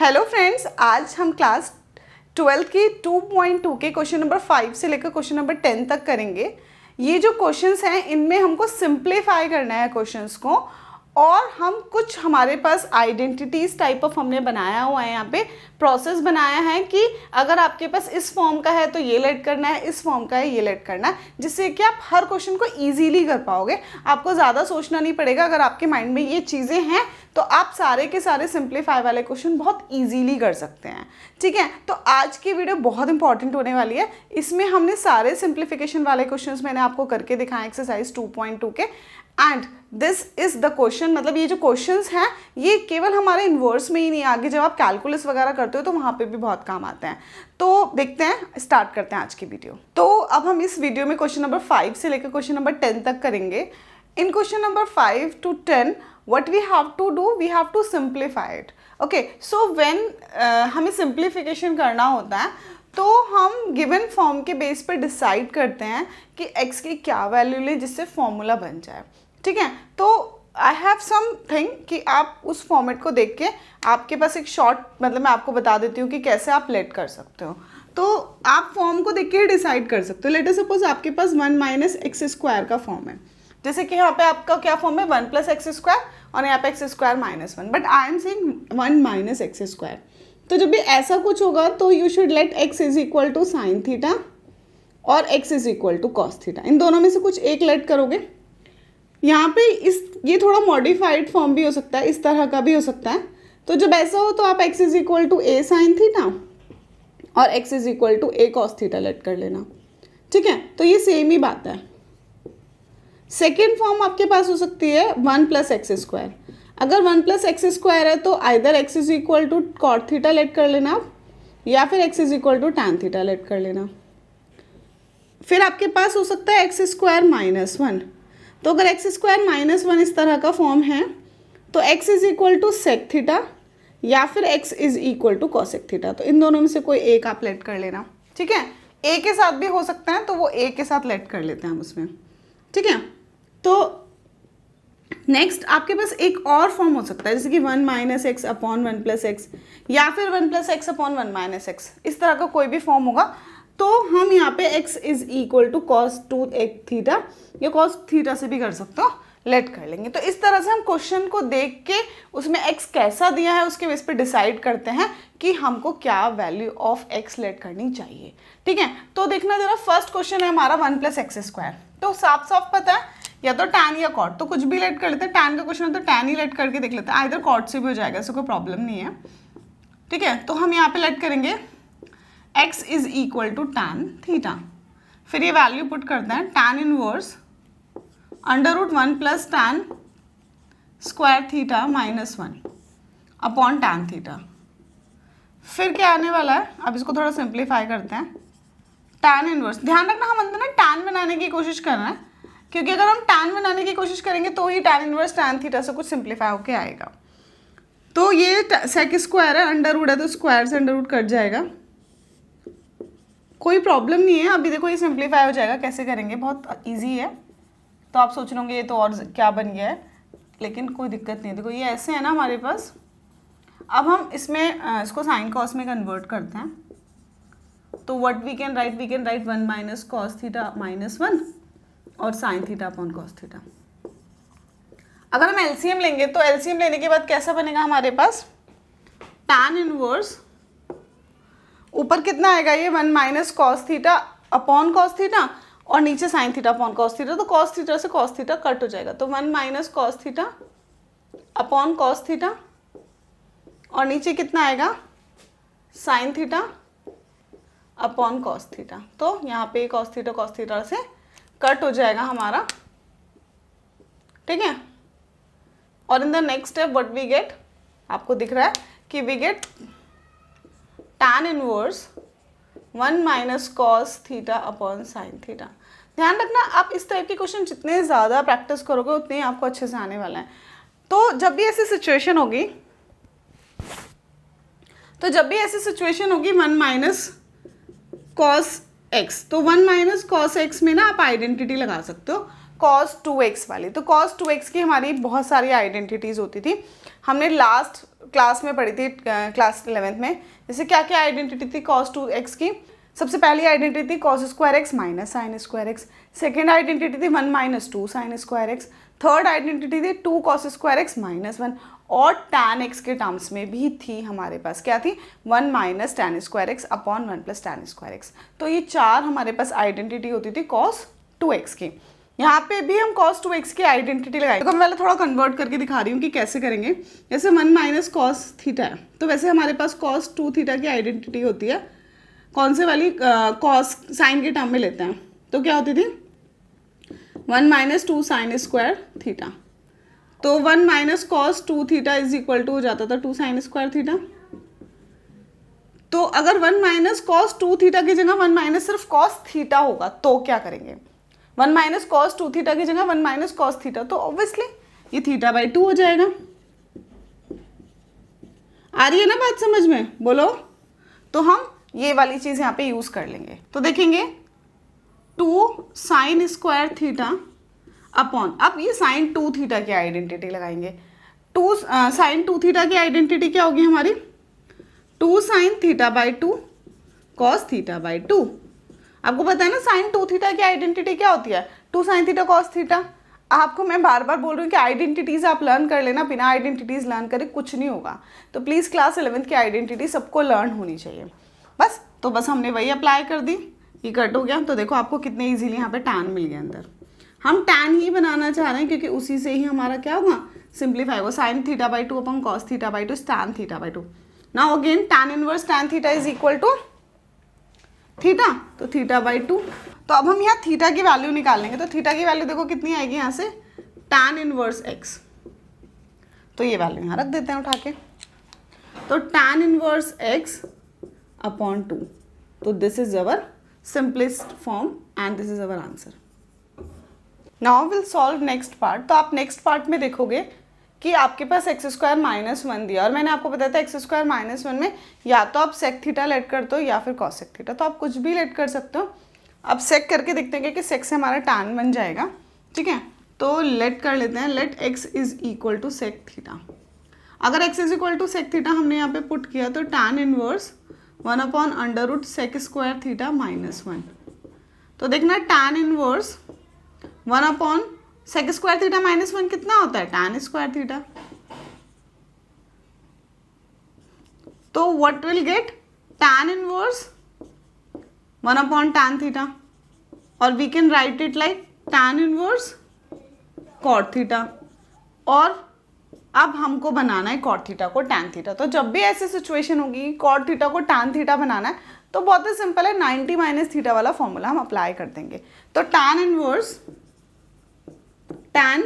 Hello friends, आज हम class 12 की 2.2 के क्वेश्चन नंबर 5 से लेकर क्वेश्चन नंबर 10 तक करेंगे। ये जो क्वेश्चंस हैं इनमें हमको सिंप्लीफाई करना है क्वेश्चंस को, और हम कुछ हमारे पास आइडेंटिटीज टाइप ऑफ हमने बनाया हुआ है, यहाँ पे प्रोसेस बनाया है कि अगर आपके पास इस फॉर्म का है तो ये लेट करना है, इस फॉर्म का है ये लेट करना है, जिससे कि आप हर क्वेश्चन को इजीली कर पाओगे। आपको ज़्यादा सोचना नहीं पड़ेगा। अगर आपके माइंड में ये चीज़ें हैं तो आप सारे के सारे सिंप्लीफाई वाले क्वेश्चन बहुत ईजीली कर सकते हैं। ठीक है, तो आज की वीडियो बहुत इंपॉर्टेंट होने वाली है। इसमें हमने सारे सिंप्लीफिकेशन वाले क्वेश्चंस मैंने आपको करके दिखाए एक्सरसाइज 2.2 के, and this is the question. मतलब ये जो क्वेश्चंस हैं ये केवल हमारे इन्वर्स में ही नहीं, आगे जब आप कैलकुलस वगैरह करते हो तो वहाँ पे भी बहुत काम आते हैं। तो देखते हैं, स्टार्ट करते हैं आज की वीडियो। तो अब हम इस वीडियो में क्वेश्चन नंबर 5 से लेकर क्वेश्चन नंबर 10 तक करेंगे। इन question number 5 to 10 what we have to do, we have to simplify it. Okay, so when हमें simplification करना होता है तो हम गिवन फॉर्म के बेस पर डिसाइड करते हैं कि x की क्या वैल्यू लें जिससे फॉर्मूला बन जाए। ठीक है, तो आई हैव समथिंग कि आप उस फॉर्मेट को देख के आपके पास एक शॉर्ट, मतलब मैं आपको बता देती हूँ कि कैसे आप लेट कर सकते हो। तो आप फॉर्म को देख के डिसाइड कर सकते हो। लेट सपोज आपके पास 1 माइनस एक्स स्क्वायर का फॉर्म है, जैसे कि यहाँ पे आपका क्या फॉर्म है 1 प्लस एक्स स्क्वायर, और यहाँ पे x square minus 1, but I am saying 1 minus x square. तो जब भी ऐसा कुछ होगा तो you should let x is equal to sine theta और x is equal to cos theta. इन दोनों में से कुछ एक लेट करोगे। यहाँ पे ये थोड़ा मॉडिफाइड फॉर्म भी हो सकता है, इस तरह का भी हो सकता है। तो जब ऐसा हो तो आप x is equal to a sine theta और x is equal to a cos theta let कर लेना। ठीक है, तो ये सेम ही बात है। सेकेंड फॉर्म आपके पास हो सकती है 1 प्लस एक्स स्क्वायर। अगर 1 प्लस एक्स स्क्वायर है तो either x is equal to cot theta let कर लेना या फिर x is equal to tan theta let कर लेना। फिर आपके पास हो सकता है एक्स स्क्वायर माइनस 1। तो अगर एक्स स्क्वायर माइनस 1 इस तरह का फॉर्म है तो x is equal to sec theta या फिर x is equal to cosec theta. तो इन दोनों में से कोई एक आप लेट कर लेना। ठीक है, ए के साथ भी हो सकता है तो वो ए के साथ लेट कर लेते हैं हम उसमें। ठीक है, तो नेक्स्ट आपके पास एक और फॉर्म हो सकता है, जैसे कि 1 minus x upon 1 plus x या फिर 1 plus x upon 1 minus x. इस तरह का कोई भी फॉर्म होगा तो हम यहाँ पे x is equal to cos 2 theta या कॉस थीटा से भी कर सकते हो, लेट कर लेंगे। तो इस तरह से हम क्वेश्चन को देख के उसमें x कैसा दिया है उसके बेस पे डिसाइड करते हैं कि हमको क्या वैल्यू ऑफ x लेट करनी चाहिए। ठीक है, तो देखना जरा, फर्स्ट क्वेश्चन है हमारा 1 प्लस एक्स स्क्वायर। तो साफ साफ पता है या तो टैन या कॉट, तो कुछ भी लेट कर लेते हैं। टैन का क्वेश्चन है तो टैन ही लेट करके देख लेते हैं, आइदर कॉट से भी हो जाएगा, इससे कोई प्रॉब्लम नहीं है। ठीक है, तो हम यहाँ पे लेट करेंगे x is equal to tan theta. फिर ये वैल्यू पुट करते हैं, tan inverse under root 1 plus tan square theta minus 1 upon tan theta. फिर क्या आने वाला है, अब इसको थोड़ा सिंप्लीफाई करते हैं। टैन इनवर्स, ध्यान रखना हम अंदर ना टैन बनाने की कोशिश कर रहे हैं, क्योंकि अगर हम टैन बनाने की कोशिश करेंगे तो ही टैन इनवर्स टैन थीटा से कुछ सिंप्लीफाई होके आएगा। तो ये सेक स्क्वायर है, अंडर रूट है तो स्क्वायर से अंडर रूट कट जाएगा, कोई प्रॉब्लम नहीं है। अभी देखो ये सिंप्लीफाई हो जाएगा, कैसे करेंगे, बहुत इजी है। तो आप सोच लोगे ये तो और क्या बन गया है, लेकिन कोई दिक्कत नहीं है। देखो ये ऐसे है ना हमारे पास। अब हम इसमें इसको साइन कॉस में कन्वर्ट करते हैं। तो what we can write 1 minus cos theta minus 1 और sine theta upon cos theta. अगर हम एलसीएम लेंगे तो एलसीएम लेने के बाद कैसा बनेगा हमारे पास, टैन इनवर्स ऊपर कितना आएगा ये 1 minus cos theta upon cos theta और नीचे sign theta upon cos theta. तो कॉस थीटा से कॉस थीटा कट हो जाएगा, तो 1 minus cos theta upon cos theta और नीचे कितना आएगा sign theta upon cos theta. तो यहाँ पे कॉस थीटा से कट हो जाएगा हमारा। ठीक है, और in the next step what we get, आपको दिख रहा है कि we get tan inverse 1 minus cos theta upon sine theta. ध्यान रखना, आप इस टाइप के क्वेश्चन जितने ज़्यादा प्रैक्टिस करोगे उतने ही आपको अच्छे से आने वाला है। तो जब भी ऐसी सिचुएशन होगी 1 माइनस कॉस एक्स, तो 1 माइनस कॉस एक्स में ना आप आइडेंटिटी लगा सकते हो। cos 2x वाली। तो cos 2x की हमारी बहुत सारी आइडेंटिटीज़ होती थी, हमने लास्ट क्लास में पढ़ी थी क्लास 11th में। जैसे क्या क्या आइडेंटिटी थी cos 2x की? सबसे पहली आइडेंटिटी थी cos square x minus sine square x, second identity थी 1 minus 2 sine square x, third identity थी 2 cos स्क्वायर एक्स माइनस 1, और tan x के टर्म्स में भी थी हमारे पास, क्या थी? 1 minus tan square x upon 1 plus tan square x. तो ये चार हमारे पास आइडेंटिटी होती थी cos 2x की। यहाँ पे भी हम cos 2x की आइडेंटिटी लगाएंगे। तो मैं पहले थोड़ा कन्वर्ट करके दिखा रही हूँ कि कैसे करेंगे। जैसे 1 माइनस कॉस थीटा है, तो वैसे हमारे पास cos 2 थीटा की आइडेंटिटी होती है, कौन से वाली? कॉस साइन के टर्म में लेते हैं, तो क्या होती थी? 1 माइनस 2 साइन स्क्वायर थीटा। तो 1 minus cos 2 theta is equal to हो जाता था 2 साइन स्क्वायर थीटा। तो अगर 1 माइनस कॉस 2 थीटा की जगह 1 माइनस सिर्फ कॉस थीटा होगा तो क्या करेंगे? 1 माइनस कॉस 2 थीटा की जगह 1 माइनस कॉस थीटा, तो ऑब्वियसली ये थीटा बाई 2 हो जाएगा। आ रही है ना बात समझ में? बोलो। तो हम ये वाली चीज़ यहाँ पे यूज़ कर लेंगे। तो देखेंगे 2 साइन स्क्वायर थीटा अपॉन, अब ये साइन 2 थीटा की आइडेंटिटी लगाएंगे। 2 साइन 2 थीटा की आइडेंटिटी क्या होगी हमारी? 2 sign theta by 2 cos theta by 2। आपको पता है ना साइन 2 थीटा की आइडेंटिटी क्या होती है? 2 साइन थीटा कॉस थीटा। आपको मैं बार बार बोल रही हूँ कि आइडेंटिटीज़ आप लर्न कर लेना, बिना आइडेंटिटीज़ लर्न करे कुछ नहीं होगा। तो प्लीज़ क्लास 11th की आइडेंटिटी सबको लर्न होनी चाहिए। बस, तो बस हमने वही अप्लाई कर दी, ये कट हो गया। तो देखो आपको कितने इजीली यहाँ पे tan मिल गया अंदर। हम tan ही बनाना चाह रहे हैं क्योंकि उसी से ही हमारा क्या होगा? सिंप्लीफाई होगा। Sine theta by 2 upon cos theta by 2 tan theta by 2। Now again tan inverse tan theta is equal to theta, तो थीटा बाई 2। तो अब हम यहाँ थीटा की वैल्यू निकाल लेंगे। तो थीटा की वैल्यू देखो कितनी आएगी यहाँ से? tan inverse x। तो ये वैल्यू यहाँ रख देते हैं उठा के। तो tan इनवर्स x अपॉन 2। तो this is our simplest form and this is our answer. Now will solve next part. तो आप नेक्स्ट पार्ट में देखोगे कि आपके पास एक्स स्क्वायर माइनस 1 दिया, और मैंने आपको बताया था एक्स स्क्वायर माइनस 1 में या तो आप सेक थीटा लेट करते हो या फिर कॉस सेक थीटा, तो आप कुछ भी लेट कर सकते हो। अब सेक करके देखते हैं कि सेक से हमारा tan बन जाएगा, ठीक है। तो लेट कर लेते हैं, let x is equal to sec theta. अगर x is equal to sec theta हमने यहाँ पे पुट किया तो tan inverse 1 upon under root sec square theta minus 1। तो देखना tan inverse 1 upon sec square theta minus 1 कितना होता है? tan square theta. तो what will get? tan inverse 1 upon tan theta, और we can write it like tan inverse cot theta. और अब हमको बनाना है cot थीटा को tan थीटा। तो जब भी ऐसी सिचुएशन होगी cot थीटा को tan थीटा बनाना है तो बहुत ही सिंपल है, 90 माइनस थीटा वाला फॉर्मूला हम अप्लाई कर देंगे। तो tan inverse tan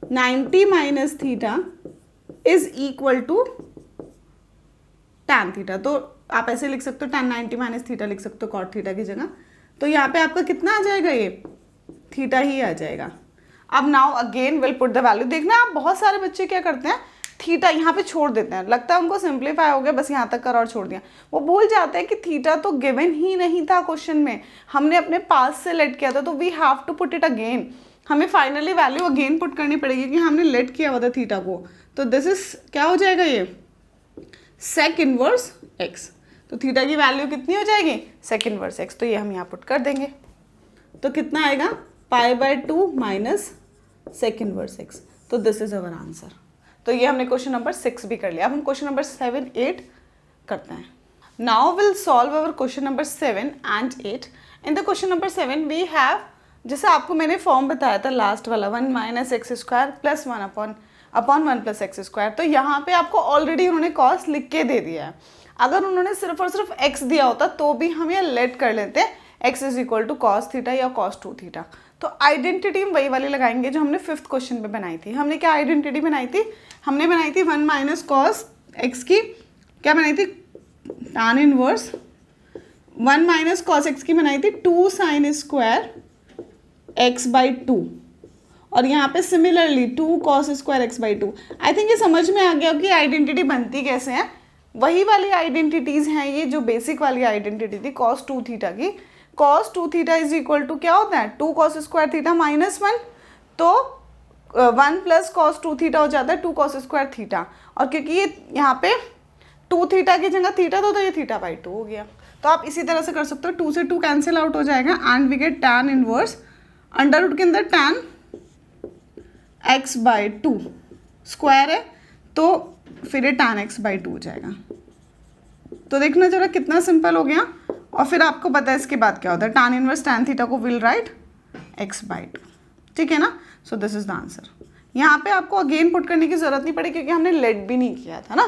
90 minus theta is equal to tan theta. तो आप ऐसे लिख सकते हो tan 90 माइनस थीटा लिख सकते हो cot थीटा की जगह। तो यहाँ पे आपका कितना आ जाएगा? ये थीटा ही आ जाएगा। अब now again will put the value. देखना आप बहुत सारे बच्चे क्या करते हैं, थीटा यहाँ पे छोड़ देते हैं, लगता है उनको सिंप्लीफाई हो गया बस यहाँ तक कर और छोड़ दिया। वो भूल जाते हैं कि थीटा तो गिवन ही नहीं था क्वेश्चन में, हमने अपने पास से लेट किया था, तो we have to put it again. हमें फाइनली वैल्यू अगेन पुट करनी पड़ेगी कि हमने लेट किया हुआ था थीटा को। तो दिस इज क्या हो जाएगा? ये सेक इनवर्स एक्स। तो थीटा की वैल्यू कितनी हो जाएगी? Sec inverse x. तो ये हम यहाँ पुट कर देंगे। तो कितना आएगा? Pi by 2 minus sec inverse x. तो दिस इज अवर आंसर। तो ये हमने क्वेश्चन नंबर 6 भी कर लिया। अब हम क्वेश्चन नंबर 7, 8 करते हैं। Now will solve our question number 7 and 8। In the question number 7 we have, जैसे आपको मैंने फॉर्म बताया था लास्ट वाला, 1 minus x square plus 1 upon 1 plus x square. तो यहाँ पे आपको ऑलरेडी उन्होंने कॉस लिख के दे दिया है। अगर उन्होंने सिर्फ और सिर्फ x दिया होता तो भी हम ये लेट कर लेते x is equal to cos theta या कॉस 2 थीटा। तो आइडेंटिटी हम वही वाली लगाएंगे जो हमने 5th क्वेश्चन पे बनाई थी। हमने क्या आइडेंटिटी बनाई थी? हमने बनाई थी 1 माइनस कॉस एक्स की, क्या बनाई थी? tan inverse 1 minus cos x की बनाई थी 2 साइन स्क्वायर एक्स बाई 2, और यहाँ पे similarly 2 cos square x by 2। I think ये समझ में आ गया कि आइडेंटिटी बनती कैसे है। वही वाली आइडेंटिटीज़ हैं ये, जो बेसिक वाली आइडेंटिटी थी cos 2 थीटा की। cos 2 theta is equal to क्या होता है? 2 cos स्क्वायर थीटा माइनस 1। तो 1 प्लस कॉस 2 थीटा हो जाता है 2 कॉस स्क्वायर थीटा, और क्योंकि ये यहाँ पे 2 थीटा की जगह थीटा तो ये थीटा बाई 2 हो गया। तो आप इसी तरह से कर सकते हो, 2 से 2 कैंसिल आउट हो जाएगा and we get tan inverse under root के अंदर टैन x बाई 2 स्क्वायर है, तो फिर ये टैन x बाई 2 हो जाएगा। तो देखना जरा कितना सिंपल हो गया। और फिर आपको पता है इसके बाद क्या होता है, टैन इनवर्स टैन थीटा को विल राइट x बाई 2, ठीक है ना। So this is the answer. यहाँ पे आपको अगेन पुट करने की जरूरत नहीं पड़ी क्योंकि हमने लेट भी नहीं किया था ना,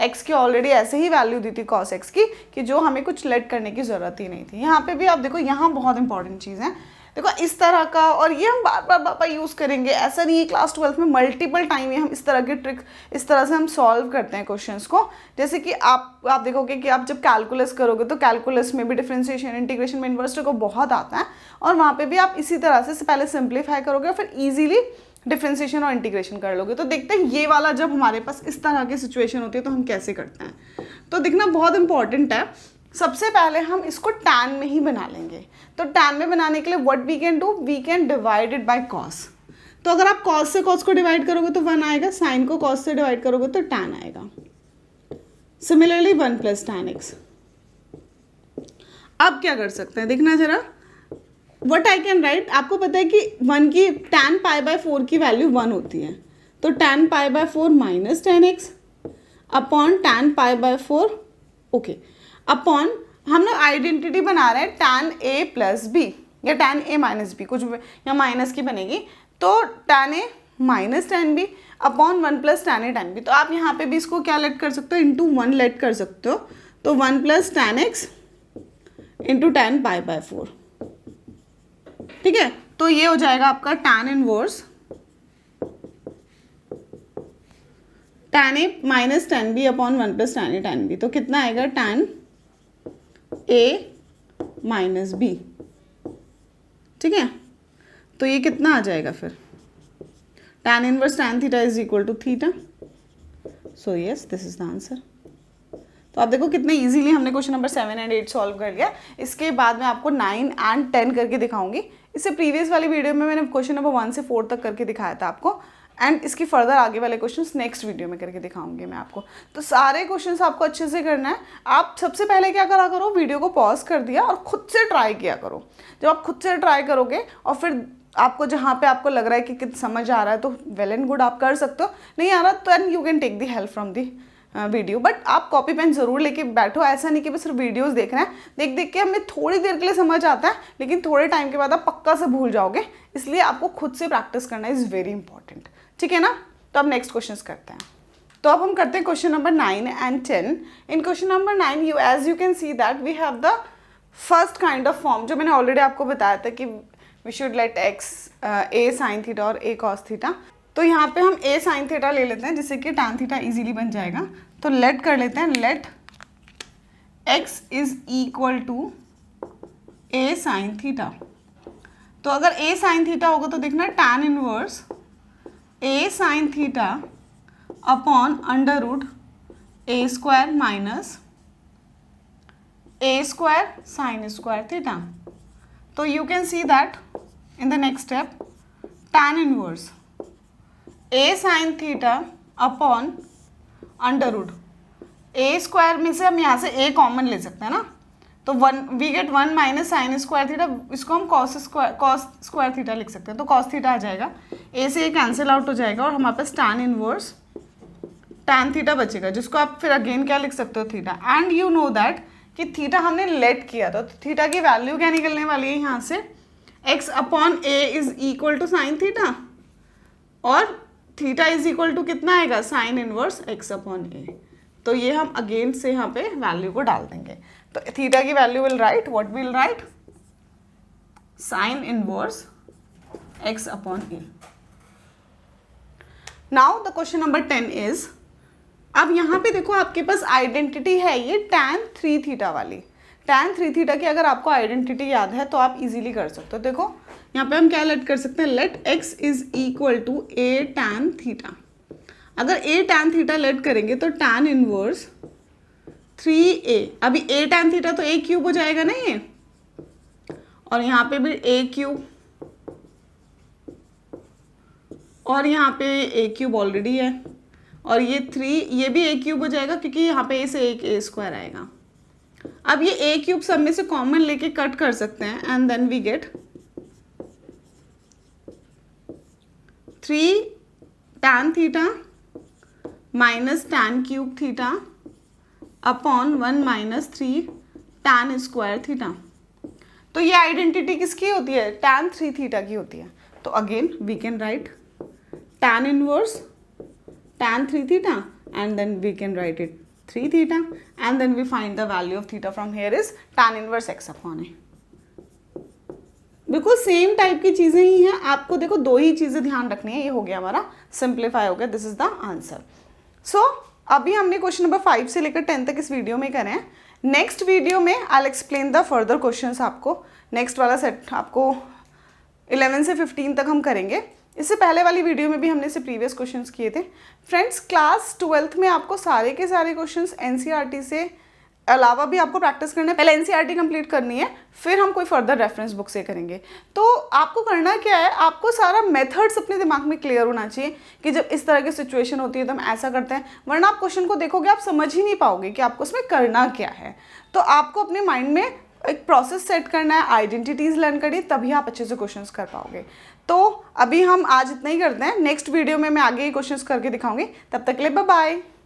x की ऑलरेडी ऐसे ही वैल्यू दी थी cos x की कि जो हमें कुछ लेट करने की ज़रूरत ही नहीं थी। यहाँ पे भी आप देखो, यहाँ बहुत इंपॉर्टेंट चीज़ है, देखो इस तरह का, और ये हम बार बार यूज़ करेंगे, ऐसा नहीं है। क्लास 12 में मल्टीपल टाइम हम इस तरह के ट्रिक, इस तरह से हम सॉल्व करते हैं क्वेश्चंस को। जैसे कि आप देखोगे कि आप जब कैलकुलस करोगे तो कैलकुलस में भी डिफरेंशिएशन, इंटीग्रेशन में इन्वर्स को बहुत आता है, और वहाँ पे भी आप इसी तरह से पहले सिंप्लीफाई करोगे फिर ईजिली डिफरेंशिएशन और इंटीग्रेशन कर लोगे। तो देखते हैं ये वाला जब हमारे पास इस तरह की सिचुएशन होती है तो हम कैसे करते हैं। तो देखना बहुत इंपॉर्टेंट है। सबसे पहले हम इसको टैन में ही बना लेंगे। तो टैन में बनाने के लिए what we can do, we can divide it by cos. तो अगर आप कॉस से कॉस को डिवाइड करोगे तो 1 आएगा, साइन को कॉस से डिवाइड करोगे तो टैन आएगा। Similarly 1 plus tan x. अब क्या कर सकते हैं, देखना जरा, व्हाट आई कैन राइट। आपको पता है कि 1 की टैन पाई बाय 4 की वैल्यू 1 होती है, तो tan pi by 4 minus tan x upon tan pi by 4, okay, upon हम लोग आइडेंटिटी बना रहे हैं टैन ए प्लस बी या टैन ए माइनस बी, कुछ या माइनस की बनेगी, तो tan a minus tan b upon 1 plus tan a tan b. तो आप यहाँ पे भी इसको क्या लेट कर सकते हो, इंटू 1 लेट कर सकते हो। तो 1 plus tan x into tan pi by 4, ठीक है। तो ये हो जाएगा आपका tan inverse tan a minus tan b upon 1 plus tan a tan b. तो कितना आएगा, टैन ए माइनस बी, ठीक है। तो ये कितना आ जाएगा फिर, tan inverse tan theta is equal to theta. So yes, this is the answer. तो आप देखो कितने इजीली हमने क्वेश्चन नंबर 7 एंड 8 सॉल्व कर लिया। इसके बाद मैं आपको 9 एंड 10 करके दिखाऊंगी। इससे प्रीवियस वाली वीडियो में मैंने क्वेश्चन नंबर 1 से 4 तक करके दिखाया था आपको, एंड इसकी फर्दर आगे वाले क्वेश्चंस नेक्स्ट वीडियो में करके दिखाऊंगी मैं आपको। तो सारे क्वेश्चंस आपको अच्छे से करना है। आप सबसे पहले क्या करा करो, वीडियो को पॉज कर दिया और खुद से ट्राई किया करो। जब आप खुद से ट्राई करोगे और फिर आपको जहाँ पे आपको लग रहा है कि समझ आ रहा है तो वेल एंड गुड, आप कर सकते हो। नहीं आ रहा तो and you can take the help from the video, but आप कॉपी पेन जरूर लेके बैठो। ऐसा नहीं कि बस सिर्फ वीडियोस देख रहे हैं, देख देख के हमें थोड़ी देर के लिए समझ आता है लेकिन थोड़े टाइम के बाद आप पक्का से भूल जाओगे। इसलिए आपको खुद से प्रैक्टिस करना इज़ वेरी इंपॉर्टेंट, ठीक है ना। तो अब नेक्स्ट क्वेश्चन करते हैं। तो अब हम करते हैं क्वेश्चन नंबर 9 एंड 10। इन question number 9 as you can see that we have the first kind of form, जो मैंने ऑलरेडी आपको बताया था कि we should let x a sine theta और ए कॉस थीटा। तो यहाँ पे हम ए साइन थीटा ले लेते हैं जिससे कि टैन थीटा इजीली बन जाएगा। तो लेट कर लेते हैं, let x is equal to a sine theta. तो अगर ए साइन थीटा होगा तो देखना tan inverse a sine theta upon under root a square minus a square sine square theta. तो you can see that in the next step tan inverse a sine theta upon under root a square में से हम यहाँ से ए common ले सकते हैं ना, तो 1 we get 1 minus sine square theta, इसको हम कॉस स्क्वायर थीटा लिख सकते हैं। तो कॉस थीटा आ जाएगा, ए से ए कैंसिल आउट हो जाएगा और हमारे पास टैन इनवर्स टैन थीटा बचेगा, जिसको आप फिर अगेन क्या लिख सकते हो, theta. And you know that कि थीटा हमने लेट किया था, तो थीटा की वैल्यू क्या निकलने वाली है यहाँ से, x upon a is equal to sine theta, और थीटा इज इक्वल टू कितना आएगा, sine inverse x upon a. तो ये हम अगेन से यहाँ पे वैल्यू को डाल देंगे। तो थीटा की value will write, what will write, sign inverse x upon A. Now the question number 10 is, अब यहाँ पे देखो आपके पास आइडेंटिटी है ये tan 3 थीटा वाली। tan 3 थीटा की अगर आपको आइडेंटिटी याद है तो आप इजीली कर सकते हो। देखो यहाँ पे हम क्या लेट कर सकते हैं, let x is equal to a tan theta. अगर a tan थीटा लेट करेंगे तो tan इनवर्स 3a, अभी a tan थीटा तो a क्यूब हो जाएगा ना ये, और यहाँ पे भी a क्यूब और यहाँ पे ए क्यूब ऑलरेडी है, और ये 3 ये भी ए क्यूब हो जाएगा क्योंकि यहाँ पे ए से एक ए स्क्वायर आएगा। अब ये ए क्यूब सब में से कॉमन लेके कट कर सकते हैं and then we get 3 tan theta minus tan cube theta upon 1 minus 3 tan square theta. तो ये आइडेंटिटी किसकी होती है? tan 3 थीटा की होती है। तो again we can write tan inverse tan 3 theta and then we can write it 3 theta and then we find the value of theta from here is tan inverse x upon a। बिल्कुल same type की चीज़ें ही हैं, आपको देखो दो ही चीज़ें ध्यान रखनी है। ये हो गया हमारा सिंप्लीफाई हो गया, दिस इज द आंसर। सो अभी हमने क्वेश्चन नंबर 5 से लेकर 10 तक इस वीडियो में करे हैं। नेक्स्ट वीडियो में I will explain the further questions आपको। नेक्स्ट वाला सेट आपको 11 से 15 तक हम करेंगे। इससे पहले वाली वीडियो में भी हमने इससे प्रीवियस क्वेश्चंस किए थे। फ्रेंड्स क्लास 12th में आपको सारे के सारे क्वेश्चंस एनसीईआरटी से अलावा भी आपको प्रैक्टिस करना है। पहले एनसीईआरटी कंप्लीट करनी है, फिर हम कोई फर्दर रेफरेंस बुक से करेंगे। तो आपको करना क्या है, आपको सारा मेथड्स अपने दिमाग में क्लियर होना चाहिए कि जब इस तरह की सिचुएशन होती है तो हम ऐसा करते हैं, वरना आप क्वेश्चन को देखोगे आप समझ ही नहीं पाओगे कि आपको उसमें करना क्या है। तो आपको अपने माइंड में एक प्रोसेस सेट करना है, आइडेंटिटीज लर्न करिए, तभी आप अच्छे से क्वेश्चंस कर पाओगे। तो अभी हम आज इतना ही करते हैं, नेक्स्ट वीडियो में मैं आगे क्वेश्चंस करके दिखाऊंगी। तब तक के लिए बाय बाय।